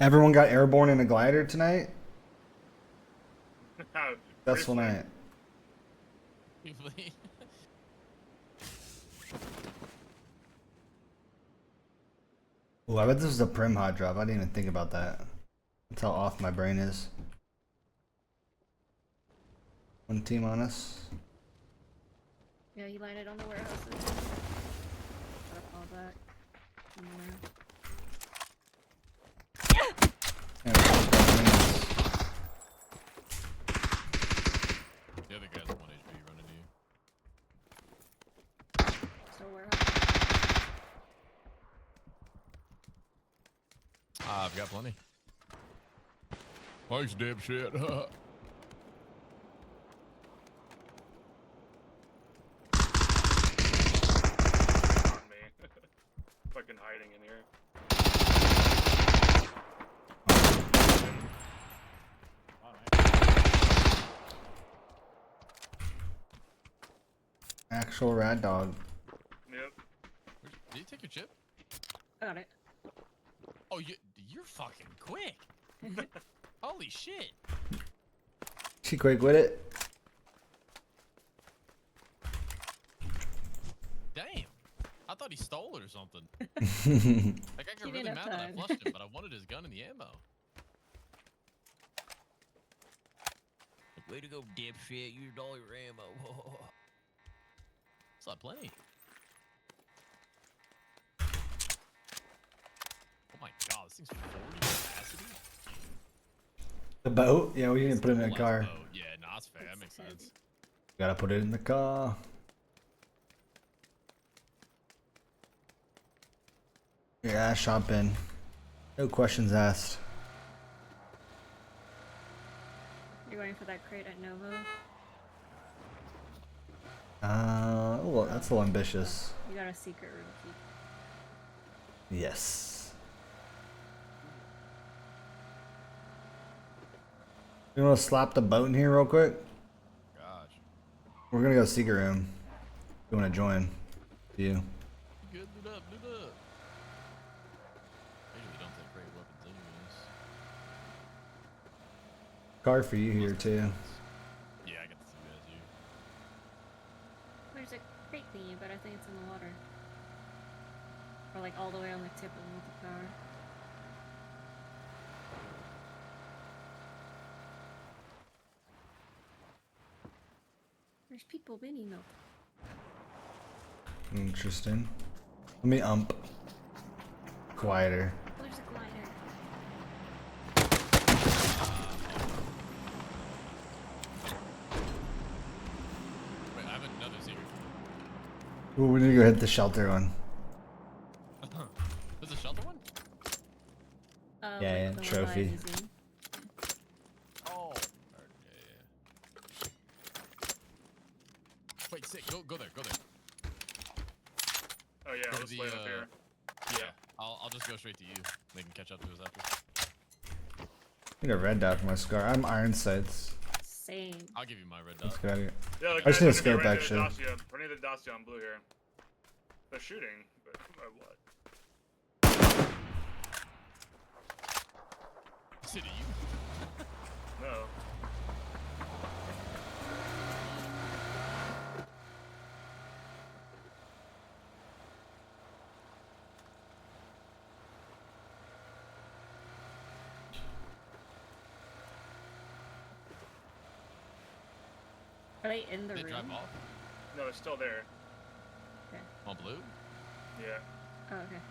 Everyone got airborne in a glider tonight? Successful night. Ooh, I bet this was a prim hot drop. I didn't even think about that. That's how off my brain is. One team on us. Yeah, he landed on the warehouses. Gotta fall back. Yeah, The other guy's 1 HP running to you. So warehouse. I've got plenty. Thanks, dipshit. Fucking hiding in here. actual rad dog. Yep. Did you take your chip? Got it. Oh, you're fucking quick. Holy shit. She quick with it. Damn. I thought he stole it or something. Like I got He really didn't mad have that I time. flushed him, but I wanted his gun and the ammo. Like, way to go, dipshit. Used all your ammo. Still have plenty. Oh my god, this thing's 40 capacity? The boat? Yeah, we didn't put it in the Cool-ass car. boat. Yeah, nah, that's fair. That makes That's sense. Gotta put it in the car. Yeah, shop in. No questions asked. You're going for that crate at Novo. Well, that's a little ambitious. You got a secret room key. Yes. You wanna slap the boat in here real quick? Gosh. We're gonna go secret room. You wanna join? You. Good, loot up, loot up. I usually don't take great weapons anyways. Car for you here too. Yeah, I got to see that too. There's a crate thingy, but I think it's in the water. Or like all the way on the tip of the multi-power. There's people mini milk. Interesting. Let me quieter. Oh, there's a glider. Wait, I have another secret. Ooh, we need to go hit the shelter one. There's a shelter one? Yeah, Like yeah, the one trophy. I'm using. Oh. Yeah. Wait, sick. Go there. Go there. Oh yeah, Go to let's the, play up here. Yeah. I'll just go straight to you. They can catch up to us after. I need a red dot for my scar. I'm iron sights. Same. I'll give you my red Let's dot. get out of here. Yeah, the I just guys need to are escape, actually. Running the Dacia on blue here. They're shooting, but what? Is it you? No. Are they in the Did they drive room? off? No, it's still there. Okay. On blue? Yeah. Oh, okay.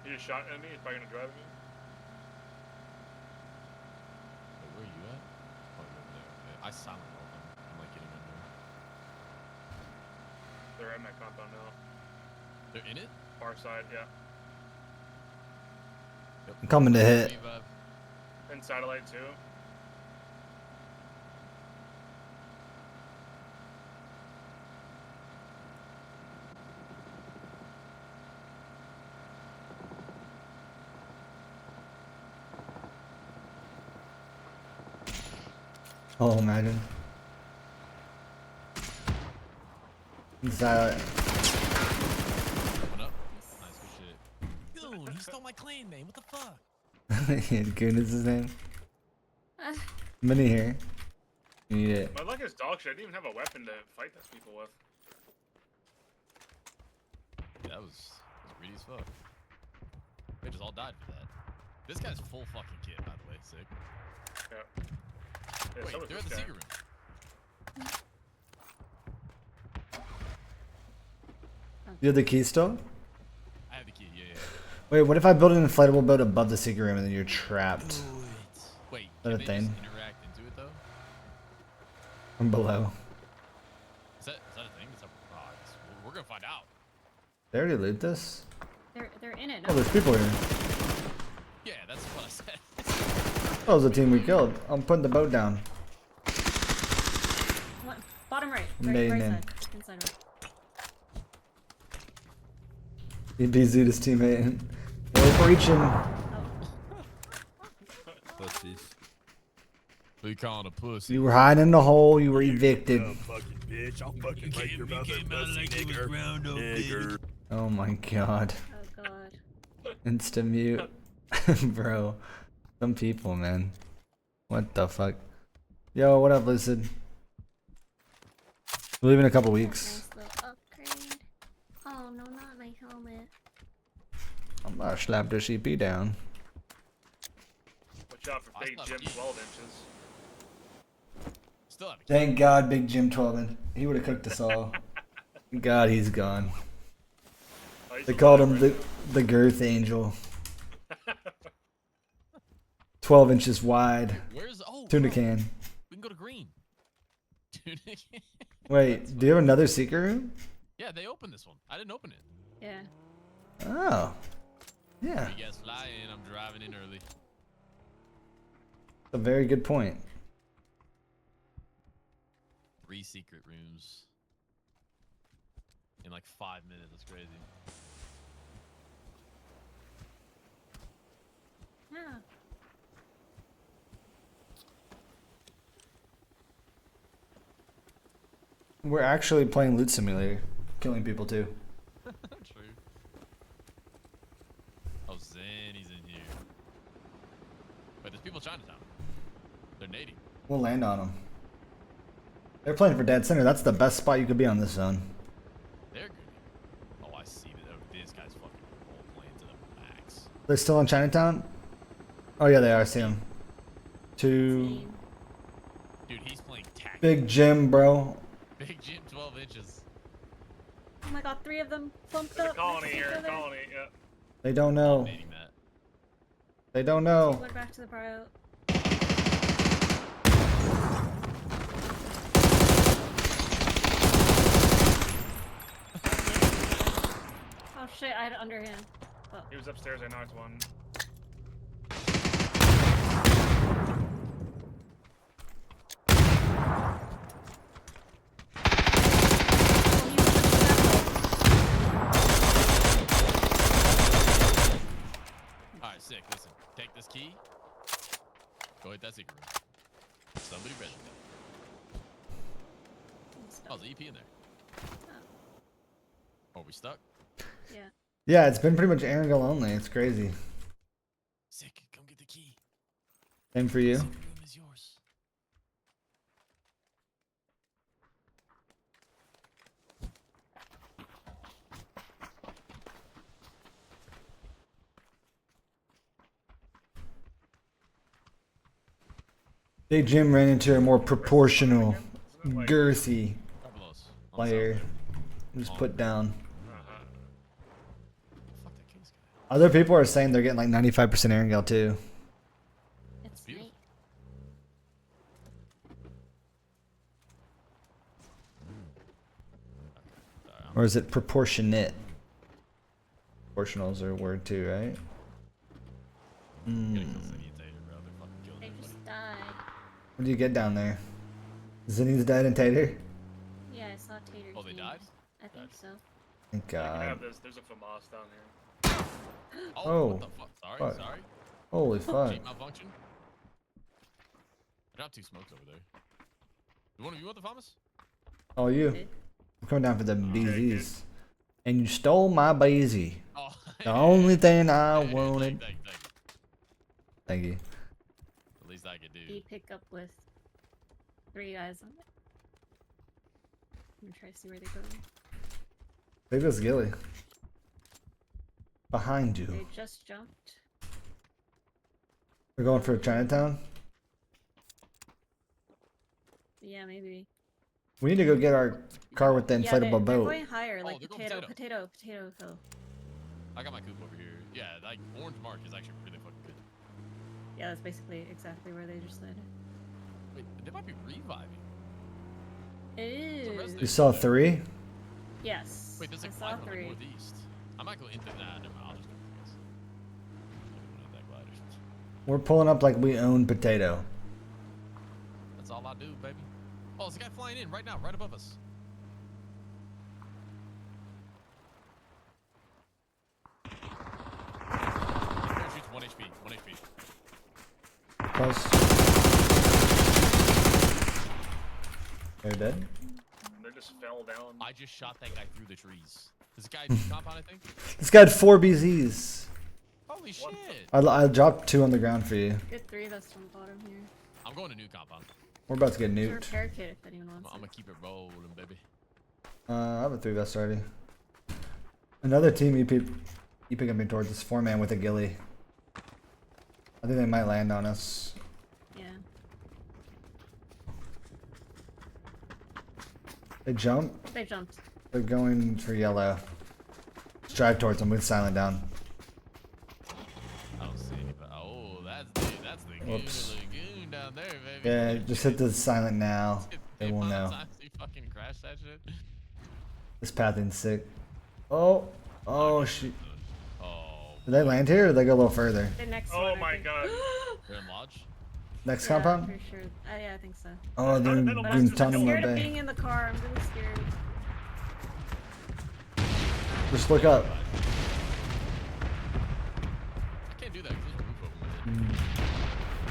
He just shot at me. He's probably gonna drive me. Wait, where are you at? Oh, you're over there. Okay. I silent rolled them. I'm like getting under. They're at my compound now. They're in it? Far side, yeah. Yep. I'm coming to hit. Revive. And satellite too. Oh, imagine. Is that What up? stole my clan name. What the fuck? Goon is his name. Mini here. You need it. My luck is dog shit. I didn't even have a weapon to fight those people with. Yeah, that was greedy as fuck. They just all died for that. This guy's full fucking kit, by the way. Sick. Yeah. Yeah, Wait, so was they're this in the guy. secret room. You have the key still? I have the key. Yeah. Wait, what if I build an inflatable boat above the secret room and then you're trapped Wait, that can a they thing? just interact into it though? from below? Is that a thing? That's a, we're gonna find out. They already loot this? They're in it. Oh, there's people here. Yeah, that's what I said. Oh, it's the team we killed. I'm putting the boat down. What? Bottom right. Main Right in. side. Inside right. He BZ'd his teammate. They're breaching. Oh. Pussies. What you calling a pussy? You were hiding in the hole. You were evicted. You fucking bitch. I'll fucking break your mouth and pussy, nigger. Oh my god. Oh god. Insta mute. Bro. Some people, man. What the fuck? Yo, what up, Lucid? We'll leave in a couple weeks. Nice little upgrade. Oh no, not my helmet. I'm gonna slap this EP down. Watch out for I Big slept Jim you. 12 inches. Still have a key. Thank God, Big Jim 12. He would have cooked us all. God, he's gone. Oh, he's They called alive him right the Girth Angel. 12 inches wide. Where's Tuna bro, can. We can go to green. Tuna can. Wait, do you have another secret room? Yeah, they opened this one. I didn't open it. Yeah. Oh. Yeah. You guys fly in. I'm driving in early. A very good point. 3 secret rooms. In like 5 minutes. That's crazy. Yeah. We're actually playing Loot Simulator. Killing people too. True. Oh, Zenny's in here. Wait, there's people in Chinatown. They're nading. We'll land on them. They're playing for Dead Center. That's the best spot you could be on this zone. They're good. Oh, I see that. Oh, this guy's fucking role playing to the max. They're still in Chinatown? Oh yeah, they are. I see them. Two. Insane. Dude, he's playing tactics. Big Jim, bro. Big Jim, 12 inches. Oh my god, 3 of them bumped There's a up. colony next to here, each other. colony, yeah. They don't know. Nading that. They don't know. Went back to the bio. Oh shit, I had it underhand. Oh. He was upstairs, I knocked one. Alright, sick. Listen, take this key. Go hit that secret room. Somebody ready that. Oh, there's an EP in there. Oh, are we stuck? Yeah. Yeah, it's been pretty much Erangel only. It's crazy. Sick. Come get the key. Same for you. Secret room is yours. Big Jim ran into a more proportional, Isn't it like- girthy Right below us. On the player. south Just put down. Uh-huh. there. Fuck that king's guy. Other people are saying they're getting like 95% Erangel too. It's Beautiful. me. Sorry, Or is it proportionate? Proportionals are a word too, right? I'm gonna Hmm. kill Zenny and Tater, bro. They're fucking killing They everybody. just died. What do you get down there? Zinni's dead and Tater? Yeah, I saw Tater's Oh, they names. died? I think so. Thank I can God. have this. There's a FAMAS down here. Oh, what the fuck? Sorry, fuck. sorry. Holy fuck. Cheat malfunction. I dropped 2 smokes over there. Do one of you want the Thomas? Oh, you. Okay. I'm coming down for the Okay, BZs. And you stole my BZ. Oh, The only thing I Hey, wanted. thank you. Thank you. The least I could do. B pick up with 3 guys on it. I'm gonna try to see where they go. I think that's Gilly. Behind you. They just jumped. We're going for Chinatown. Yeah, maybe. We need to go get our car with the Yeah, inflatable they're boat. going higher, like they're going potato hill. I got my coop over here. Yeah, like orange mark is actually really fucking good. Yeah, that's basically exactly where they just landed. Wait, they might be reviving. It The rest is. of You saw 3? Yes. Wait, there's I like saw 5 on the 3. northeast. I might go into that. Never mind. I'll just go for this. That glider. We're pulling up like we own potato. That's all I do, baby. Oh, there's a guy flying in right now, right above us. Shoots 1 HP. 1 HP. Close. They're dead. They just fell down. I just shot that guy through the trees. There's a guy in the compound, I think. This guy had 4 BZs. Holy shit! I dropped 2 on the ground for you. Good 3 that's on the bottom here. I'm going to new compound. We're about to get There's a nuked. repair kit if anyone wants I'm it. gonna keep it rolling, baby. I have a 3 vest already. Another team EP coming towards us. 4-man with a Gilly. I think they might land on us. Yeah. They jump. They jumped. They're going for yellow. Let's drive towards them with silent down. I don't see anybody. Oh, that's the goon, Whoops. lagoon down there, baby. Yeah, just hit the silent now. They will know. You fucking crash that shit. This pathing's sick. Oh shoot. Oh, Did they land here or did they go a little further? The next Oh one, I my think. god. they're in lodge. Next Yeah, I'm compound? pretty sure. Yeah, I think so. Oh, they're in But I'm I'm Guantanamo scared of Bay. being in the car. I'm really scared. Just look up. I can't do that because there's a roof over my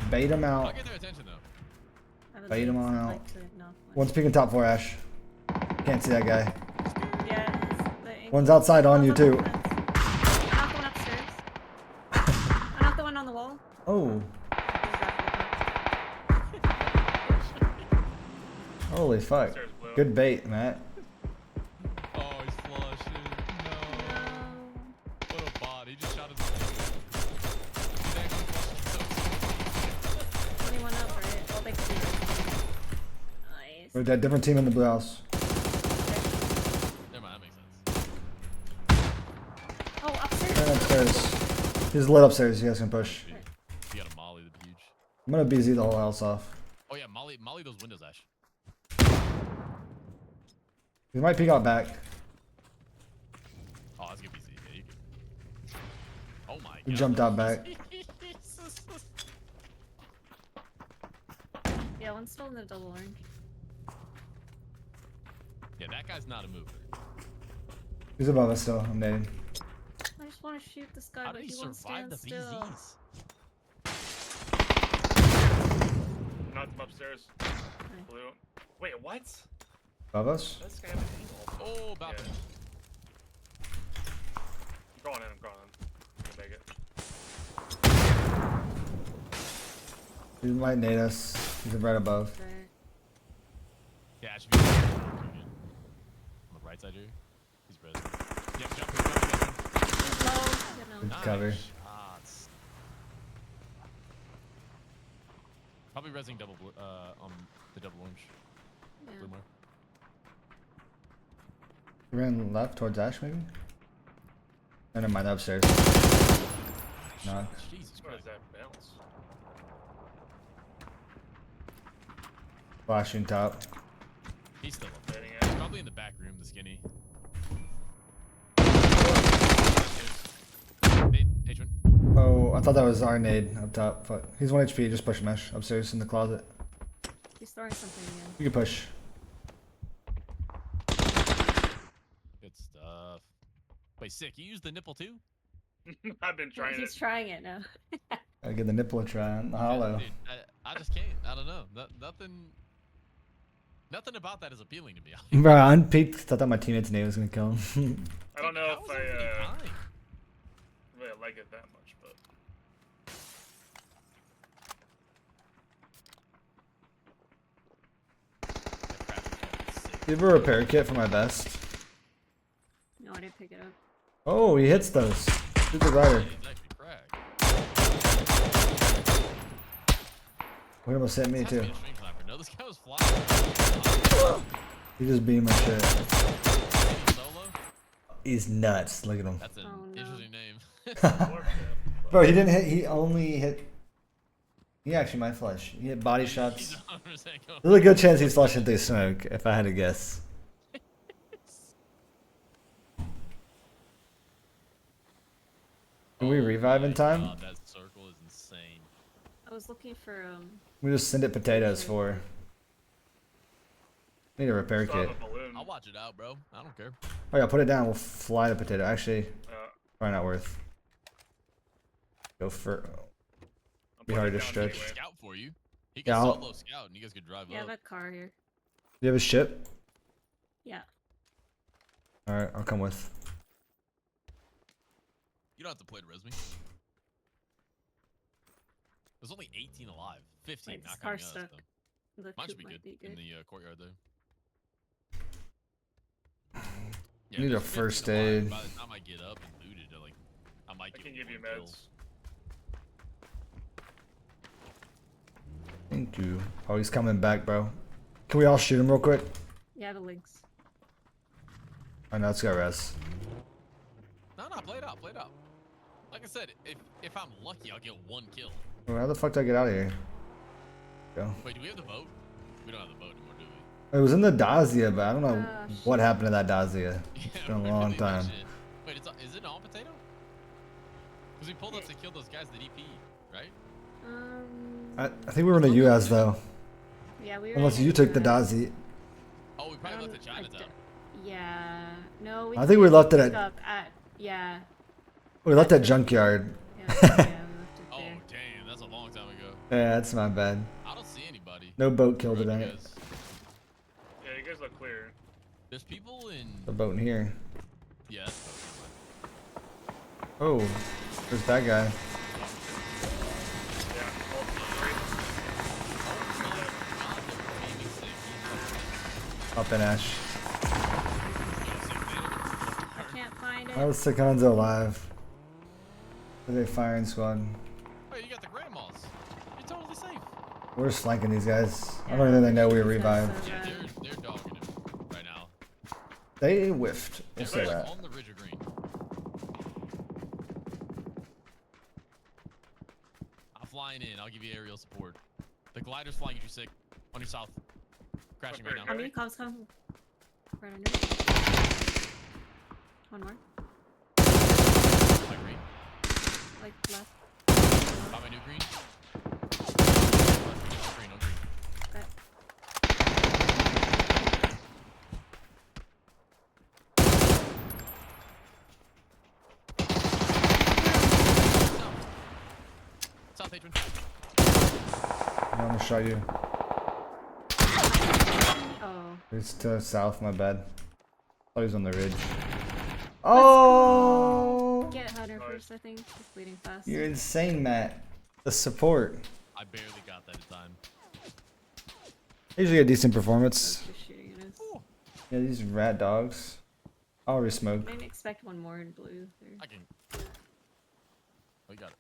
head. Bait them I'll out. get their attention though. I would Bait 'em like- on I'd out. like to not fly. One's peeking top 4, Ash. Can't see that guy. Yeah, it's the ankle. One's outside on you One's on too. the fence. I knocked the one upstairs. I knocked the one on the wall. Oh, holy fuck. Stairs blew. Good bait, Matt. Oh, he's flushing. No. No. What a bot. He just shot his leg. He's actually flushing. 21 up, right? Oh, they could be right. Nice. We're that different team in the blue house. Never mind, that makes sense. Oh, upstairs. Turn upstairs. He's lit upstairs. You guys can push. You got a molly, that'd be huge. I'm gonna BZ the whole house off. Oh yeah, molly those windows, Ash. He might peek out back. Oh, that's gonna be easy. Yeah, you can. Oh my god. He jumped out back. Yeah, one's still in the double orange. Yeah, that guy's not a mover. He's above us still. I'm nading. I just want to shoot this guy, How but did he he won't survive stand the still. BZs? Knocked him upstairs. Blue. Wait, what? Above us? Does this guy have an angle? Oh, balcony. I'm going in, I'm going in. Can make it. He might nade us. He's right above. Right. Yeah, I should be on the right side here. He's red. Yeah, jump. He's low. You know. Good cover. Shots. Probably resing double blue, on the double orange. Yeah. Blue mark. He ran left towards Ash, maybe? Oh, never mind, upstairs. Knock. Jesus What Christ. is that bounce? Flashing top. He's still up there. Hitting He's it. probably in the back room, the skinny. Nate, Adrian. Oh, I thought that was our nade up top. Fuck. He's 1 HP, just push mesh upstairs in the closet. He's throwing something again. You can push. Good stuff. Wait, sick. You used the nipple too? I've been trying He's it. trying it now. I get the nipple a try on the hollow. Dude, I just can't. I don't know. Nothing about that is appealing to me. Bro, I unpeaked. Thought that my teammate's name was gonna kill him. I don't know How if is everybody dying? like it that much, but Do you have a repair kit for my vest? No, I didn't pick it up. Oh, he hits those. Shoot the rider. He's actually cracked. He almost hit me This has to too. be a string clapper. No, this guy was flying. He just beamed my shit. Solo? He's nuts. Look at him. That's an Oh, no. interesting name. Bro, he didn't hit. He only hit. He actually might flush. He hit body He's shots. 100% going. There's a good chance he's flushing through smoke, if I had to guess. Can we revive in time? God, that circle is insane. I was looking for We just send it potatoes for. Need a repair still have kit. a balloon. I'll watch it out, bro. I don't care. Oh yeah, put it down. We'll fly the potato. Actually, Uh, probably not worth. Go for. I'm Be putting hard it to down stretch. anyway. Scout for you. He can Yeah, I'll- solo scout and you guys could drive yeah, I have up. a car here. Do you have a ship? Yeah. All right, I'll come with. You don't have to play to res me. There's only 18 alive. 15 Wait, this not car's counting us, stuck. though. The Mine should coop be might good be in good. the courtyard there. Need a there's 15 first alive. aid. By the time I get up and looted, like, I might I give can him give you one kill. meds. Thank you. Oh, he's coming back, bro. Can we all shoot him real quick? Yeah, the links. I know it's got res. No, play it out, play it out. Like I said, if I'm lucky, I'll get one kill. Well, how the fuck do I get out of here? Go. Wait, do we have the boat? We don't have the boat anymore, do we? It was in the Dacia, but I don't know Oh, what shit. happened to that Dacia. Yeah, been a we're long gonna leave that time. shit. Wait, is it on potato? Because we pulled up to kill those guys that DP, right? I think we were in the US though. Yeah, we were. Unless in you took the US. Dacia. Oh, we probably left the I Chinatown. Yeah. No, we. I think we left it picked at- up at. Yeah. We left that junkyard. Yeah, we left it Oh, there. damn, that's a long time ago. Yeah, that's my bad. I don't see anybody. No boat killed Right, today. because Yeah, you guys look clear. there's people in. The boat in here. Yeah. That's Oh, there's that guy. Yeah, all three. Up in Ash. I can't find it. How is Seconzo alive? Are they firing squad? Oh, you got the grandmas. You're totally safe. We're just flanking these guys. I don't even think they know we were revived. Yeah, they're dogging him right now. They whiffed. We'll They're say like that. on the ridge of green. I'm flying in. I'll give you aerial support. The glider's flying at you, sick. On your south. Crashing right On now. me, comes. Right under me. One more. My green. Like left. Got my new green. Green, no green. Okay. South patron. I'm gonna shot you. Oh. It's to south, my bad. Oh, he's on the ridge. Oh! Get Hunter first, I think. He's bleeding fast. You're insane, Matt. The support. I barely got that in time. Usually a decent performance. Just shooting at us. Yeah, these rat dogs. I'll resmoke. I didn't expect one more in blue. There. I can. Oh, you got it.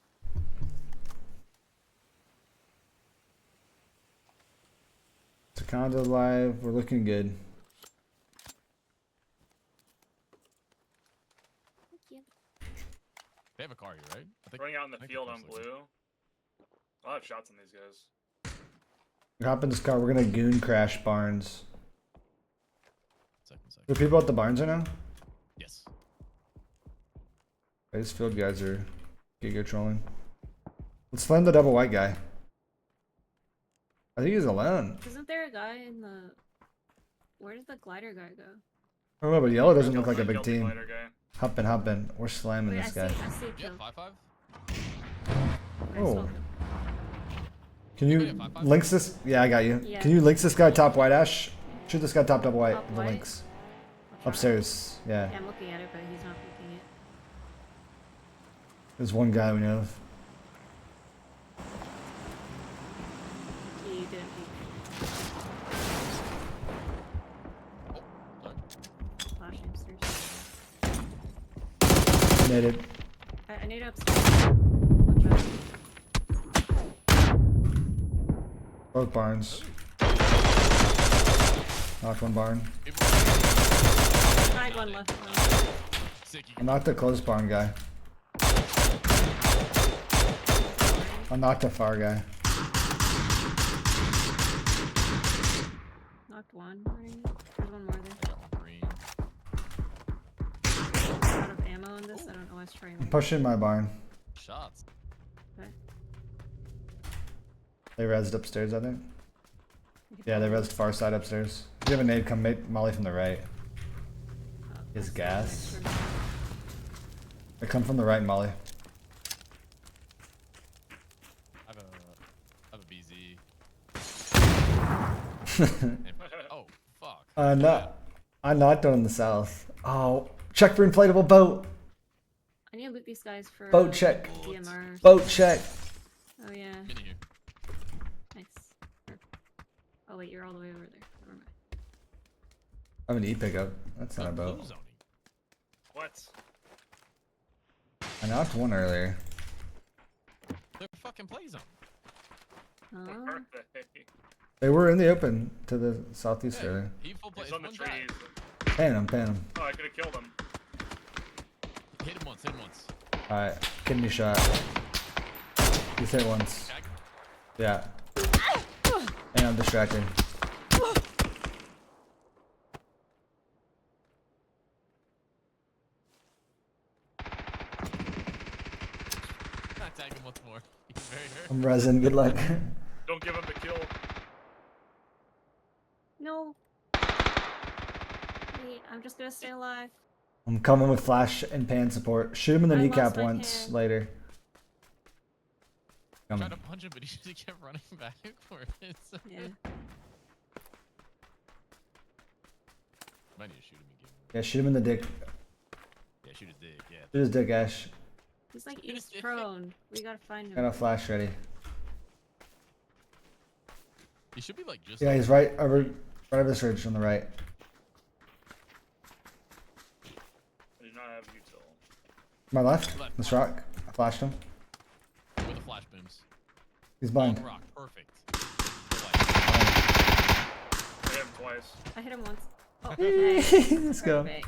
Secondo's live. We're looking good. Thank you. They have a car here, right? I think. Running out in the I think field the on car's like- blue. I'll have shots on these guys. Hop in this car. We're gonna goon crash barns. Second. Are people at the barns right now? Yes. These field guys are giga trolling. Let's land the double white guy. I think he's alone. Isn't there a guy in the? Where did the glider guy go? I don't know, but yellow doesn't Killed look like a my- big killed the team. glider guy. Hop in. We're slamming Wait, this I guy. see a Yeah, kill. 5-5. I Oh. smoked him. Can you Yeah, 5-5. links this? Yeah, I got you. Yeah. Can you links this guy top white, Ash? Shoot this guy top double white. Top The white? links. I'll try. Upstairs. Yeah, Yeah. I'm looking at it, but he's not looking it. There's one guy we know of. He didn't peek. Sorry. Flash hamsters. Nated. I need upstairs. Watch out. Both barns. Knocked one barn. People- Side one left. One left. Sick. You I can knocked the close barn guy. I knocked a far guy. Knocked one. There's one more there. got one green. Out of ammo in this. I don't know why it's trying. I'm pushing my barn. Shots. Okay. They rezzed upstairs, I think. Yeah, they rezzed far side upstairs. If you have a nade, come make Molly from the right. His gas. They come from the right, Molly. I have a BZ. Oh, fuck. I knocked on the south. Oh, check for inflatable boat. I need to loot these guys for Boat check. DMR. Boat check. Oh yeah. In here. Nice. Oh wait, you're all the way over there. Never mind. I have an E pickup. That's not a Blue boat. zoning. What? I knocked one earlier. They're fucking play zone. Oh. Are they? They were in the open to the southeast Yeah, earlier. he full play. He's on the One guy. trees. Pan him, pan him. Oh, I could have killed him. Hit him once. Hit him once. Alright, kidney shot. He's hit once. Tag. Yeah. And I'm distracted. Not tag him once more. He's very hurt. I'm resin, good luck. Don't give him the kill. No. Wait, I'm just gonna stay alive. I'm coming with flash and pan support. Shoot him in the I kneecap lost my once pan. later. Coming. Tried to punch him, but he just kept running backwards. Yeah. Might need to shoot him again. Yeah, shoot him in the dick. Yeah, shoot his dick. Yeah. Shoot his dick, Ash. He's like east prone. We gotta find him. Got a flash ready. He should be like just. Yeah, he's right over this ridge on the right. I do not have util. My left, Left. this rock. I flashed him. With the flash booms. He's blind. Long rock. Perfect. I hit him twice. I hit him once. Oh, okay. Let's go. Perfect.